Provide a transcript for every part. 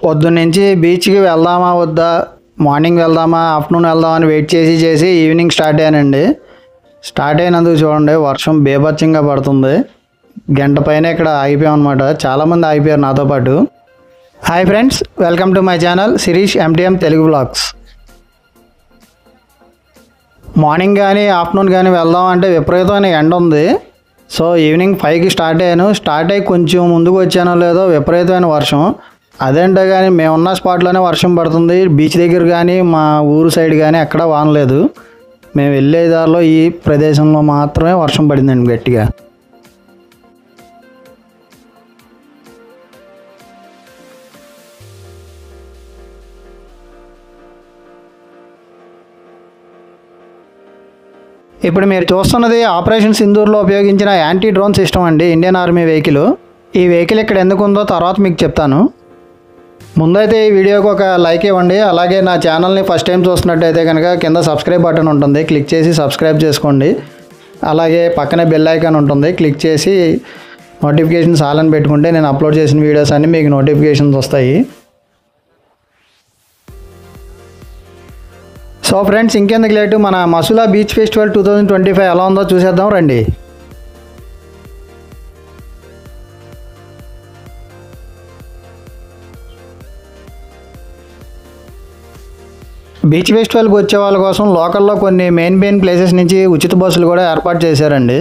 పొద్దున్నుంచి బీచ్‌కి వెళ్దామా వద్దా? మార్నింగ్ వెళ్దామా? ఆఫ్టర్‌నూన్ వెళ్దామా? అని వెయిట్ చేసి ఈవినింగ్ స్టార్ట్ అయ్యానండి. స్టార్ట్ అయినందుకు చూడండి వర్షం బీభత్సంగా పడుతుంది. గంట పైన ఇక్కడ ఆగిపోయామన్నమాట. చాలామంది ఆగిపోయారు నాతో పాటు. Hi friends, welcome to my channel Shirish MTM Telugu vlogs. Morning కానీ ఆఫ్టర్నూన్ కానీ వెళ్దాం అంటే విపరీతమైన ఎండ ఉంది. సో ఈవినింగ్ 5కి స్టార్ట్ అయ్యాను. స్టార్ట్ అయ్యి కొంచెం ముందుకు వచ్చానో లేదో విపరీతమైన వర్షం. అదేంటో కానీ మేమున్న స్పాట్లోనే వర్షం పడుతుంది. బీచ్ దగ్గర కానీ మా ఊరు సైడ్ కానీ ఎక్కడా వాన లేదు. మేము వెళ్ళే దారిలో ఈ ప్రదేశంలో మాత్రమే వర్షం పడిందండి గట్టిగా. ఇప్పుడు మీరు చూస్తున్నది ఆపరేషన్ సింధూర్లో ఉపయోగించిన యాంటీ డ్రోన్ సిస్టమ్ అండి, ఇండియన్ ఆర్మీ వెహికల్. ఈ వెహికల్ ఇక్కడ ఎందుకు ఉందో తర్వాత మీకు చెప్తాను. ముందైతే ఈ వీడియోకి ఒక లైక్ ఇవ్వండి. అలాగే నా ఛానల్ని ఫస్ట్ టైం చూస్తున్నట్టయితే కనుక కింద సబ్స్క్రైబ్ బటన్ ఉంటుంది, క్లిక్ చేసి సబ్స్క్రైబ్ చేసుకోండి. అలాగే పక్కనే బెల్ ఐకాన్ ఉంటుంది, క్లిక్ చేసి నోటిఫికేషన్స్ ఆల్ అని పెట్టుకుంటే నేను అప్లోడ్ చేసిన వీడియోస్ అన్నీ మీకు నోటిఫికేషన్స్ వస్తాయి. సో ఫ్రెండ్స్, ఇంకెందుకు లేటు మన మసులా బీచ్ ఫెస్టివల్ 2025 ఎలా ఉందో చూసేద్దాం రండి. బీచ్ ఫెస్టివల్కి వచ్చే వాళ్ళ కోసం లోకల్లో కొన్ని మెయిన్ ప్లేసెస్ నుంచి ఉచిత బస్సులు కూడా ఏర్పాటు చేశారండి.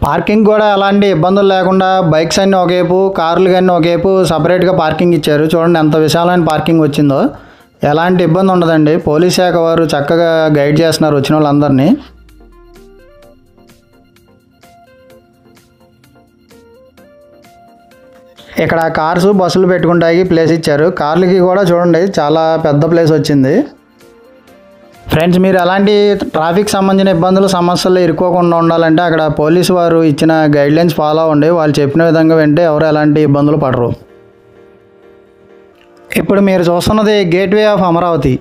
పార్కింగ్ కూడా ఎలాంటి ఇబ్బందులు లేకుండా బైక్స్ అన్నీ ఒకవైపు, కార్లు కానీ ఒకవైపు సపరేట్గా పార్కింగ్ ఇచ్చారు. చూడండి ఎంత విశాలమైన పార్కింగ్ వచ్చిందో. ఎలాంటి ఇబ్బంది ఉండదండి. పోలీస్ శాఖ వారు చక్కగా గైడ్ చేస్తున్నారు వచ్చిన వాళ్ళందరినీ. ఇక్కడ కార్స్, బస్సులు పెట్టుకుంటానికి ప్లేస్ ఇచ్చారు. కార్లకి కూడా చూడండి చాలా పెద్ద ప్లేస్ వచ్చింది. ఫ్రెండ్స్, మీరు ఎలాంటి ట్రాఫిక్ సంబంధించిన ఇబ్బందులు, సమస్యలు ఇరుక్కోకుండా ఉండాలంటే అక్కడ పోలీసు వారు ఇచ్చిన గైడ్లైన్స్ ఫాలో అవ్వండి. వాళ్ళు చెప్పిన విధంగా వింటే ఎవరు ఎలాంటి ఇబ్బందులు పడరు. ఇప్పుడు మీరు చూస్తున్నది gateway of Amaravati.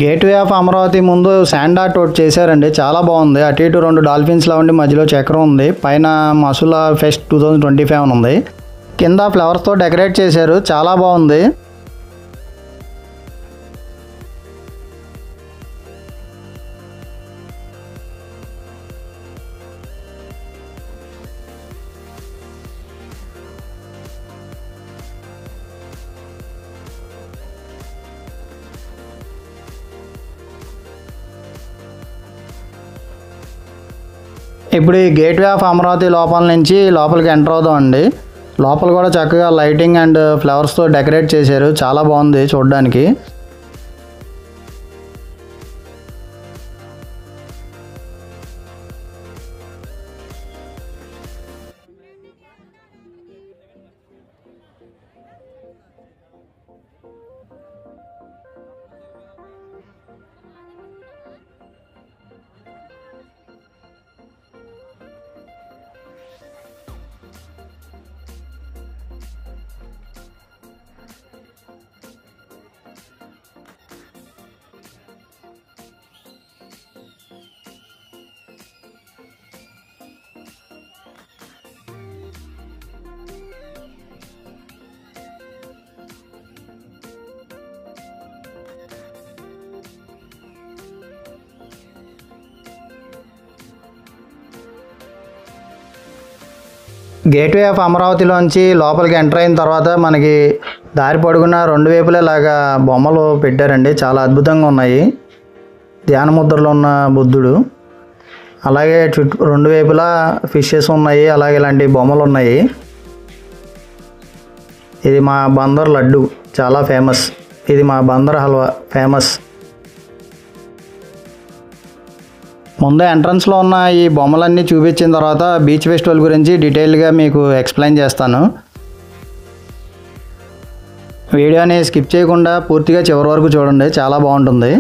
Gateway of Amaravati ముందు శాండ్ ఆర్ట్ ఒకటి చేశారండి, చాలా బాగుంది. అటు ఇటు 2 డాల్ఫిన్స్లా ఉండి మధ్యలో చక్రం ఉంది. పైన మసులా ఫెస్ట్ 2025 అని ఉంది. కింద ఫ్లవర్స్తో డెకరేట్ చేశారు, చాలా బాగుంది. ఇప్పుడు ఈ గేట్వే ఆఫ్ అమరావతి లోపల నుంచి లోపలికి ఎంటర్ అవుదాం అండి. లోపల కూడా చక్కగా లైటింగ్ అండ్ ఫ్లవర్స్తో డెకరేట్ చేశారు, చాలా బాగుంది చూడడానికి. గేట్వే ఆఫ్ అమరావతిలోంచి లోపలికి ఎంటర్ అయిన తర్వాత మనకి దారి పొడుగున 2 వైపులే లాగా బొమ్మలు పెట్టారండి, చాలా అద్భుతంగా ఉన్నాయి. ధ్యాన ముద్రలో ఉన్న బుద్ధుడు, అలాగే చుట్టూ 2 వైపులా ఫిషెస్ ఉన్నాయి, అలాగే ఇలాంటి బొమ్మలు ఉన్నాయి. ఇది మా బందర్ లడ్డు చాలా ఫేమస్. ఇది మా బందర్ హల్వా ఫేమస్. ముందు ఎంట్రన్స్లో ఉన్న ఈ బొమ్మలన్నీ చూపించిన తర్వాత బీచ్ ఫెస్టివల్ గురించి డీటెయిల్గా మీకు ఎక్స్ప్లెయిన్ చేస్తాను. వీడియోని స్కిప్ చేయకుండా పూర్తిగా చివరి వరకు చూడండి, చాలా బాగుంటుంది.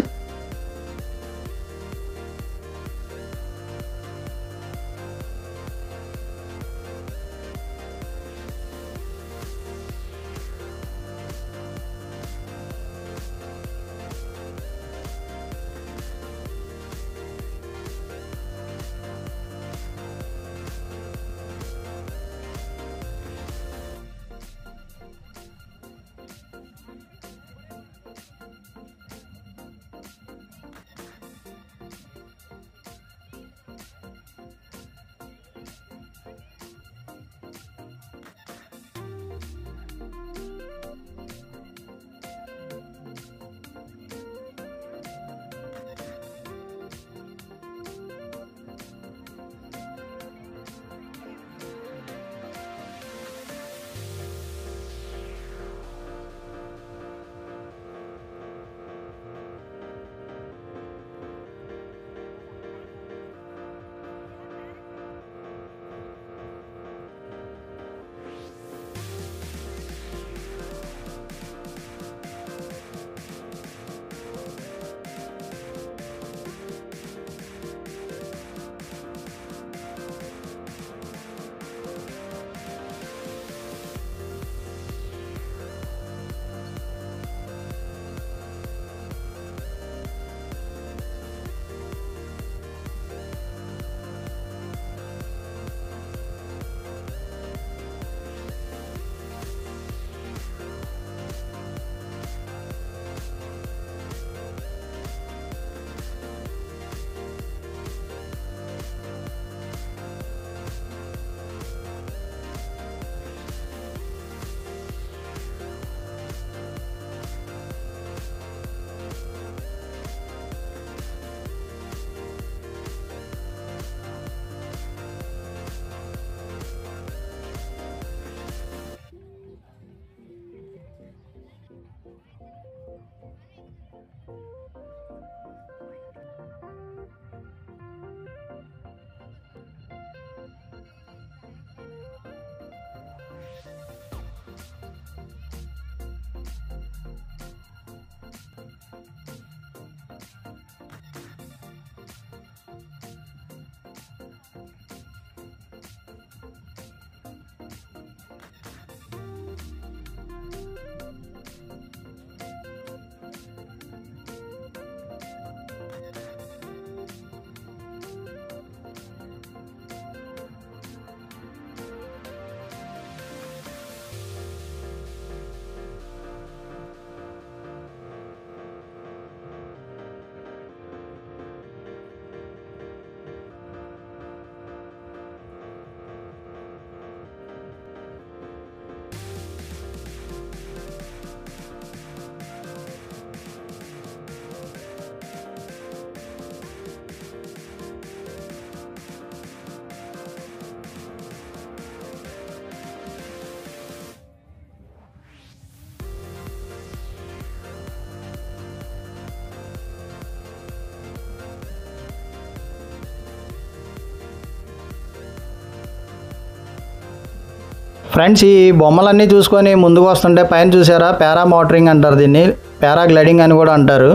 ఫ్రెండ్స్, ఈ బొమ్మలన్నీ చూసుకొని ముందుకు వస్తుంటే పైన చూసారా, పారా మోటరింగ్ అంటారు దీన్ని, పారాగ్లైడింగ్ అని కూడా అంటారు.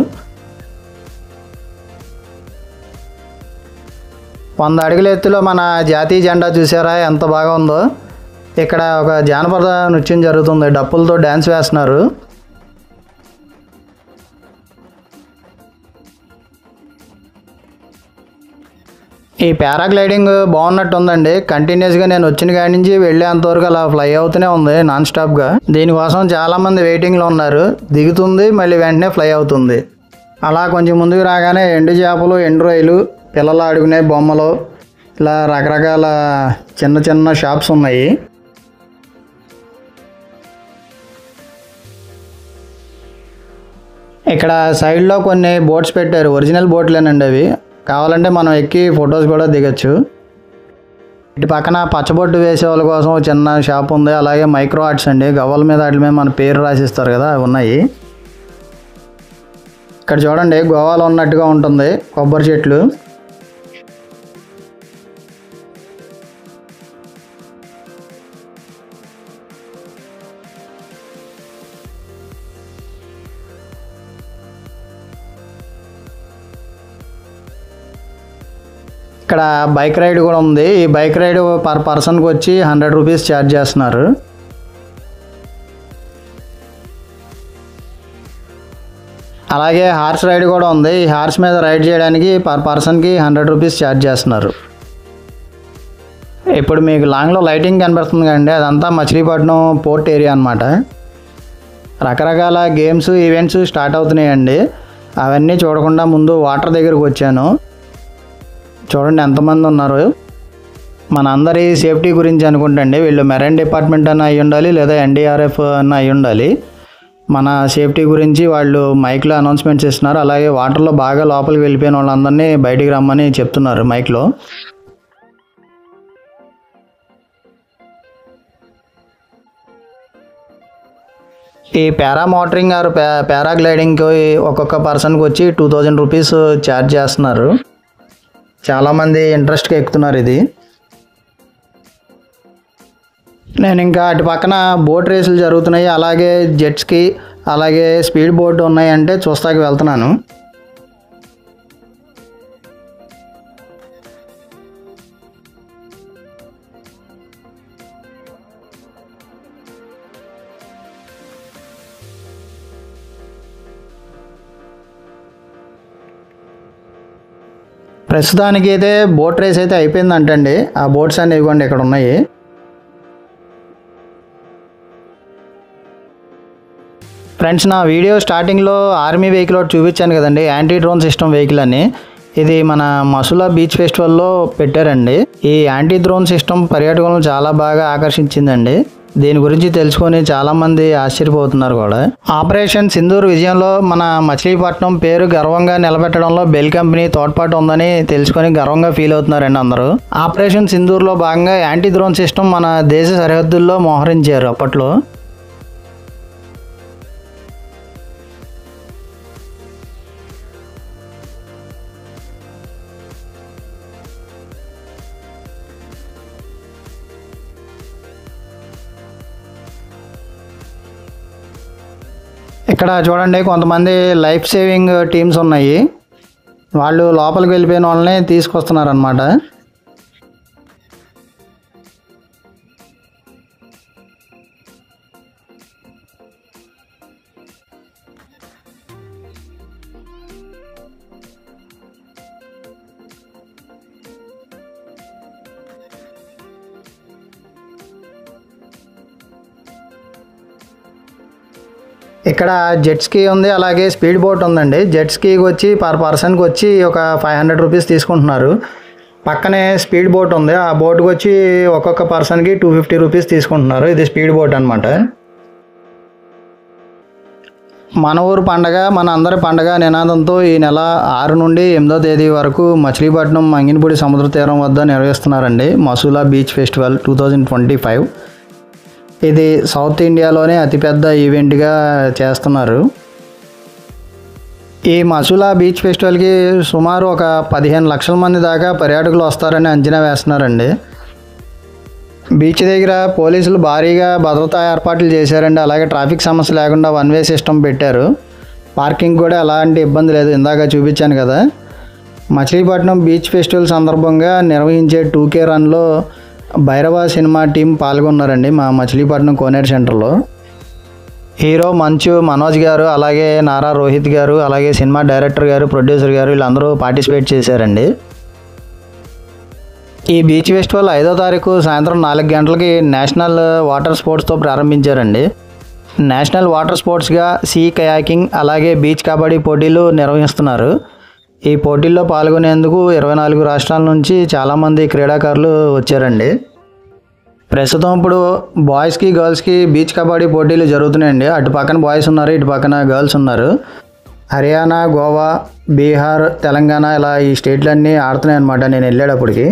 100 అడుగుల ఎత్తులో మన జాతీయ జెండా చూసారా ఎంత బాగా ఉందో. ఇక్కడ ఒక జానపద నృత్యం జరుగుతుంది, డప్పులతో డ్యాన్స్ వేస్తున్నారు. ఈ పారాగ్లైడింగ్ బాగున్నట్టు ఉందండి. కంటిన్యూస్గా నేను వచ్చిన కాడి నుంచి వెళ్ళేంతవరకు అలా ఫ్లై అవుతూనే ఉంది నాన్ స్టాప్గా. దీనికోసం చాలామంది వెయిటింగ్లో ఉన్నారు. దిగుతుంది, మళ్ళీ వెంటనే ఫ్లై అవుతుంది. అలా కొంచెం ముందుకు రాగానే ఎండు చేపలు, ఎండు రొయ్యలు, పిల్లలు ఆడుకునే బొమ్మలు, ఇలా రకరకాల చిన్న చిన్న షాప్స్ ఉన్నాయి. ఇక్కడ సైడ్లో కొన్ని బోట్స్ పెట్టారు, ఒరిజినల్ బోట్లేనండి అవి. కావాలంటే మనం ఎక్కి ఫొటోస్ కూడా దిగచ్చు. ఇటు పక్కన పచ్చబొట్టు వేసే వాళ్ళ కోసం చిన్న షాప్ ఉంది. అలాగే మైక్రో ఆర్ట్స్ అండి, గవ్వల మీద వాటి మీద మన పేరు రాసిస్తారు కదా, అవి ఉన్నాయి. ఇక్కడ చూడండి, గోవాలో ఉన్నట్టుగా ఉంటుంది, కొబ్బరి చెట్లు. ఇక్కడ బైక్ రైడ్ కూడా ఉంది. ఈ బైక్ రైడ్ పర్ పర్సన్కి వచ్చి 100 రూపీస్ ఛార్జ్ చేస్తున్నారు. అలాగే హార్స్ రైడ్ కూడా ఉంది. ఈ హార్స్ మీద రైడ్ చేయడానికి పర్ పర్సన్కి 100 రూపీస్ ఛార్జ్ చేస్తున్నారు. ఇప్పుడు మీకు లాంగ్లో లైటింగ్ కనబడుతుంది కదండి, అదంతా మచిలీపట్నం పోర్ట్ ఏరియా అనమాట. రకరకాల గేమ్స్, ఈవెంట్స్ స్టార్ట్ అవుతున్నాయండి. అవన్నీ చూడకుండా ముందు వాటర్ దగ్గరకు వచ్చాను. చూడండి ఎంతమంది ఉన్నారు. మన అందరి సేఫ్టీ గురించి అనుకుంటండి, వీళ్ళు మెరైన్ డిపార్ట్మెంట్ అన్న అయి ఉండాలి, లేదా ఎన్డీఆర్ఎఫ్ అన్న అయి ఉండాలి. మన సేఫ్టీ గురించి వాళ్ళు మైక్లో అనౌన్స్మెంట్స్ ఇస్తున్నారు. అలాగే వాటర్లో బాగా లోపలికి వెళ్ళిపోయిన వాళ్ళందరినీ బయటికి రమ్మని చెప్తున్నారు మైక్లో. ఈ పారా మోటరింగ్ ఆర్ పారాగ్లైడింగ్కి ఒక్కొక్క పర్సన్కి వచ్చి 2000 రూపీస్ ఛార్జ్ చేస్తున్నారు. చాలామంది ఇంట్రెస్ట్గా ఎక్కుతున్నారు ఇది. నేను ఇంకా అటు పక్కన బోట్ రేసులు జరుగుతున్నాయి, అలాగే జెట్స్కి, అలాగే స్పీడ్ బోట్ ఉన్నాయంటే చూస్తాకి వెళ్తున్నాను. ప్రస్తుతానికి అయితే బోట్ రేస్ అయితే అయిపోయిందంటండి. ఆ బోట్స్ అన్నీ ఇవ్వండి ఇక్కడ ఉన్నాయి. ఫ్రెండ్స్, నా వీడియో స్టార్టింగ్లో ఆర్మీ వెహికల్ ఒకటి చూపించాను కదండి, యాంటీ డ్రోన్ సిస్టమ్ వెహికల్ అని. ఇది మన మసులా బీచ్ ఫెస్టివల్లో పెట్టారండి. ఈ యాంటీ డ్రోన్ సిస్టమ్ పర్యాటకులను చాలా బాగా ఆకర్షించిందండి. దీని గురించి తెలుసుకొని చాలామంది ఆశ్చర్యపోతున్నారు కూడా. ఆపరేషన్ సింధూర్ విజయంలో మన మచిలీపట్నం పేరు గర్వంగా నిలబెట్టడంలో బెల్ కంపెనీ తోడ్పాటు ఉందని తెలుసుకొని గర్వంగా ఫీల్ అవుతున్నారండి అందరూ. ఆపరేషన్ సింధూర్లో భాగంగా యాంటీ డ్రోన్ సిస్టమ్ మన దేశ సరిహద్దుల్లో మోహరించారు అప్పట్లో. ఇక్కడ చూడండి, కొంతమంది లైఫ్ సేవింగ్ టీమ్స్ ఉన్నాయి. వాళ్ళు లోపలికి వెళ్ళిపోయిన వాళ్ళని తీసుకొస్తున్నారనమాట. ఇక్కడ జెట్ స్కీ ఉంది, అలాగే స్పీడ్ బోట్ ఉందండి. జెట్ స్కీకి వచ్చి పర్ పర్సన్కి వచ్చి ఒక 500 రూపీస్ తీసుకుంటున్నారు. పక్కనే స్పీడ్ బోట్ ఉంది, ఆ బోట్కి వచ్చి ఒక్కొక్క పర్సన్కి 250 రూపీస్ తీసుకుంటున్నారు. ఇది స్పీడ్ బోట్ అనమాట. మన ఊరు పండగ, మన అందరి పండగ నినాదంతో ఈ నెల 6 నుండి 8వ తేదీ వరకు మచిలీపట్నం మంగినపూడి సముద్ర తీరం వద్ద నిర్వహిస్తున్నారండి మసులా బీచ్ ఫెస్టివల్ 2025. ఇది సౌత్ ఇండియాలోనే అతిపెద్ద ఈవెంట్గా చేస్తున్నారు. ఈ మసులా బీచ్ ఫెస్టివల్కి సుమారు ఒక 15 లక్షల మంది దాకా పర్యాటకులు వస్తారని అంచనా వేస్తున్నారండి. బీచ్ దగ్గర పోలీసులు భారీగా భద్రతా ఏర్పాట్లు చేశారండి. అలాగే ట్రాఫిక్ సమస్య లేకుండా వన్ వే సిస్టమ్ పెట్టారు. పార్కింగ్ కూడా ఎలాంటి ఇబ్బంది లేదు, ఇందాక చూపించాను కదా. మచిలీపట్నం బీచ్ ఫెస్టివల్ సందర్భంగా నిర్వహించే 2K రన్లో భైరవ సినిమా టీం పాల్గొన్నారండి మా మచిలీపట్నం కోనేరు సెంటర్లో. హీరో మంచు మనోజ్ గారు, అలాగే నారా రోహిత్ గారు, అలాగే సినిమా డైరెక్టర్ గారు, ప్రొడ్యూసర్ గారు వీళ్ళందరూ పార్టిసిపేట్ చేశారండి. ఈ బీచ్ ఫెస్టివల్ 5వ తారీఖు సాయంత్రం 4 గంటలకి నేషనల్ వాటర్ స్పోర్ట్స్తో ప్రారంభించారండి. నేషనల్ వాటర్ స్పోర్ట్స్గా సీ కయాకింగ్ అలాగే బీచ్ కబడ్డీ పోటీలు నిర్వహిస్తున్నారు. ఈ పోటీల్లో పాల్గొనేందుకు 24 రాష్ట్రాల నుంచి చాలామంది క్రీడాకారులు వచ్చారండి. ప్రస్తుతం ఇప్పుడు బాయ్స్కి గర్ల్స్కి బీచ్ కబడ్డీ పోటీలు జరుగుతున్నాయండి. అటు పక్కన బాయ్స్ ఉన్నారు, ఇటు పక్కన గర్ల్స్ ఉన్నారు. హర్యానా, గోవా, బీహార్, తెలంగాణ ఇలా ఈ స్టేట్లన్నీ ఆడుతున్నాయి అన్నమాట నేను వెళ్ళేటప్పటికి.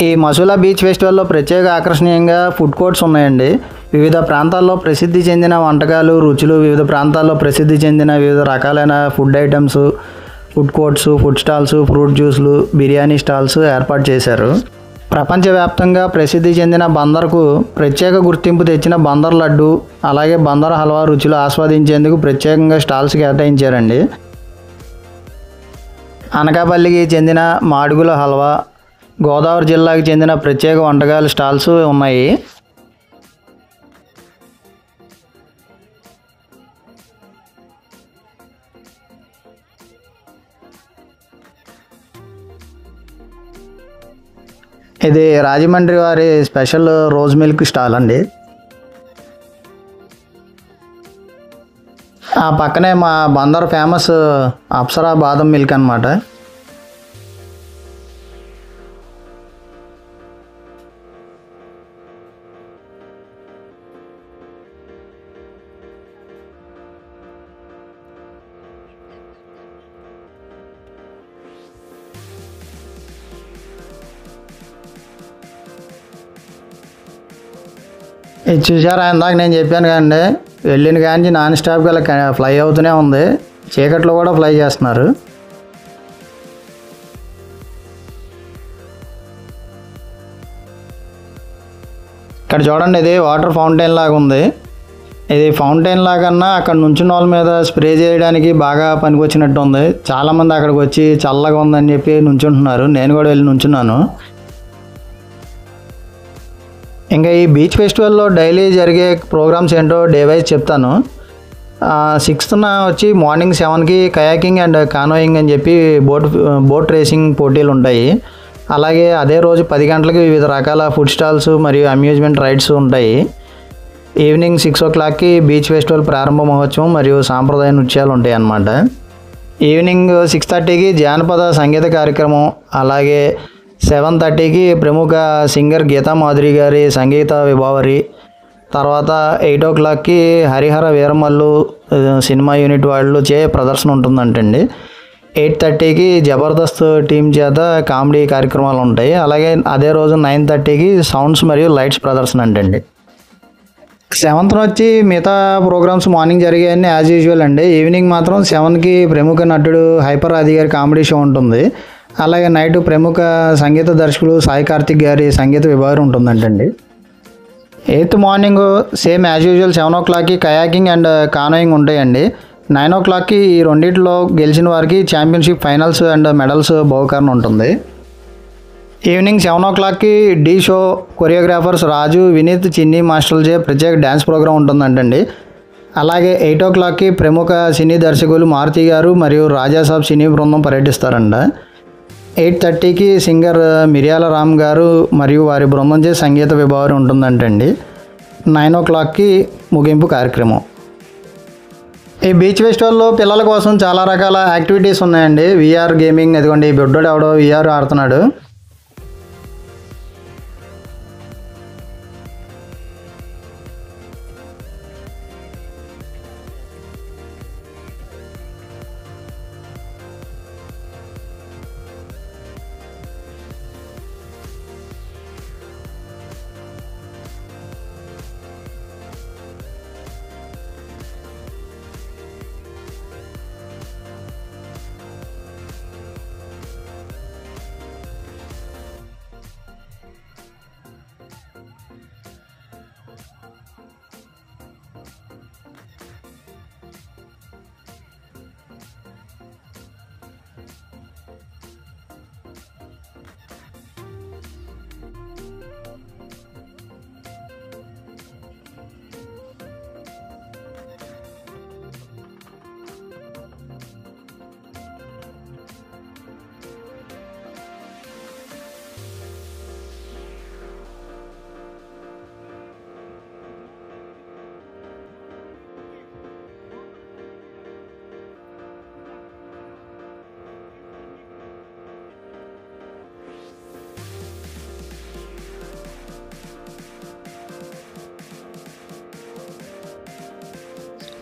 ఈ మసూలా బీచ్ ఫెస్టివల్లో ప్రత్యేక ఆకర్షణీయంగా ఫుడ్ కోర్ట్స్ ఉన్నాయండి. వివిధ ప్రాంతాల్లో ప్రసిద్ధి చెందిన వంటకాలు, రుచులు, వివిధ ప్రాంతాల్లో ప్రసిద్ధి చెందిన వివిధ రకాలైన food items, food courts, food stalls, fruit జ్యూస్లు, బిర్యానీ స్టాల్స్ ఏర్పాటు చేశారు. ప్రపంచవ్యాప్తంగా ప్రసిద్ధి చెందిన బందర్కు ప్రత్యేక గుర్తింపు తెచ్చిన బందర్ లడ్డు, అలాగే బందర్ హల్వా రుచులు ఆస్వాదించేందుకు ప్రత్యేకంగా స్టాల్స్ కేటాయించారండి. అనకాపల్లికి చెందిన మాడుగుల హల్వా, గోదావరి జిల్లాకు చెందిన ప్రత్యేక వంటకాల స్టాల్స్ ఉన్నాయి. ఇది రాజమండ్రి వారి స్పెషల్ రోజ్ మిల్క్ స్టాల్ అండి. ఆ పక్కనే మా బందర్ ఫేమస్ అప్సరా బాదం మిల్క్ అన్నమాట. ఇది చూసారా, ఇందాక నేను చెప్పాను కదండి, వెళ్ళిన కానీ నాన్ స్టాప్గా ఫ్లై అవుతూనే ఉంది. చీకట్లో కూడా ఫ్లై చేస్తున్నారు. ఇక్కడ చూడండి, ఇది వాటర్ ఫౌంటైన్ లాగా ఉంది. ఇది ఫౌంటైన్ లాగన్నా అక్కడ నుంచున్న వాళ్ళ మీద స్ప్రే చేయడానికి బాగా పనికొచ్చినట్టు ఉంది. చాలామంది అక్కడికి వచ్చి చల్లగా ఉందని చెప్పి నుంచుంటున్నారు. నేను కూడా వెళ్ళి నుంచున్నాను. ఇంకా ఈ బీచ్ ఫెస్టివల్లో డైలీ జరిగే ప్రోగ్రామ్స్ ఏంటో డే వైజ్ చెప్తాను. 6th వచ్చి మార్నింగ్ 7కి కయాకింగ్ అండ్ కానోయింగ్ అని చెప్పి బోట్ రేసింగ్ పోటీలు ఉంటాయి. అలాగే అదే రోజు 10 గంటలకి వివిధ రకాల ఫుడ్ స్టాల్స్ మరియు అమ్యూజ్మెంట్ రైడ్స్ ఉంటాయి. ఈవినింగ్ 6 o'clockకి బీచ్ ఫెస్టివల్ ప్రారంభ మహోత్సవం మరియు సాంప్రదాయ నృత్యాలు ఉంటాయి అన్నమాట. ఈవినింగ్ 6:30కి జానపద సంగీత కార్యక్రమం, అలాగే 7:30కి ప్రముఖ సింగర్ గీతా మాధురి గారి సంగీత విభావరి, తర్వాత 8 o'clockకి హరిహర వీరమల్లు సినిమా యూనిట్ వాళ్ళు ప్రదర్శన ఉంటుందంటండి. 8:30కి జబర్దస్త్ టీం చేత కామెడీ కార్యక్రమాలు ఉంటాయి. అలాగే అదే రోజు 9:30కి సౌండ్స్ మరియు లైట్స్ ప్రదర్శన అంటండి. 7th వచ్చి మిగతా ప్రోగ్రామ్స్ మార్నింగ్ జరిగాయని యాజ్ యూజువల్ అండి. ఈవినింగ్ మాత్రం 7కి ప్రముఖ నటుడు హైపర్ ఆది గారి కామెడీ షో ఉంటుంది. అలాగే నైట్ ప్రముఖ సంగీత దర్శకులు సాయి కార్తిక్ గారి సంగీత విభాగం ఉంటుందంటండి. 8th morning same as usual 7 o'clockకి కయాకింగ్ అండ్ కానోయింగ్ ఉంటాయండి. 9 o'clockకి ఈ రెండింటిలో గెలిచిన వారికి ఛాంపియన్షిప్ ఫైనల్స్ అండ్ మెడల్స్ బహుకరణ ఉంటుంది. ఈవినింగ్ 7 డీ షో కొరియోగ్రాఫర్స్ రాజు వినీత్ చిన్ని మాస్టర్లచే ప్రత్యేక డ్యాన్స్ ప్రోగ్రాం ఉంటుందంటండి. అలాగే 8 ప్రముఖ సినీ దర్శకులు మారుతి గారు మరియు రాజాసాబ్ సినీ బృందం పర్యటిస్తారంట. 8:30 సింగర్ మిర్యాల రామ్ గారు మరియు వారి బృందంచే సంగీత విభావరి ఉంటుందంటండి. 9 ముగింపు కార్యక్రమం. ఈ బీచ్ ఫెస్టివల్లో పిల్లల కోసం చాలా రకాల యాక్టివిటీస్ ఉన్నాయండి. విఆర్ గేమింగ్, అదిగోండి ఈ బిడ్డోడు ఎవడో విఆర్ ఆడుతున్నాడు.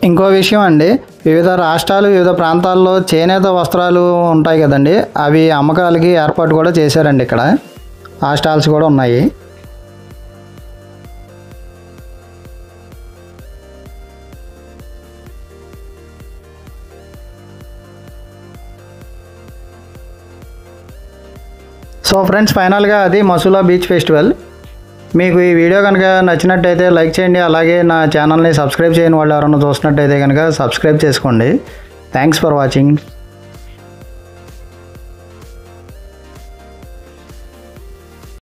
ఇంకో విషయం అండి, వివిధ రాష్ట్రాలు వివిధ ప్రాంతాల్లో చేనేత వస్త్రాలు ఉంటాయి కదండి, అవి అమ్మకాలకి ఏర్పాటు కూడా చేశారండి. ఇక్కడ ఆ స్టాల్స్ కూడా ఉన్నాయి. సో ఫ్రెండ్స్, ఫైనల్గా అది మసూలా బీచ్ ఫెస్టివల్. మీకు ఈ వీడియో కనుక నచ్చినట్టయితే లైక్ చేయండి. అలాగే నా ఛానల్ని సబ్స్క్రైబ్ చేయని వాళ్ళు ఎవరైనా చూసినట్టయితే కనుక సబ్స్క్రైబ్ చేసుకోండి. Thanks for watching.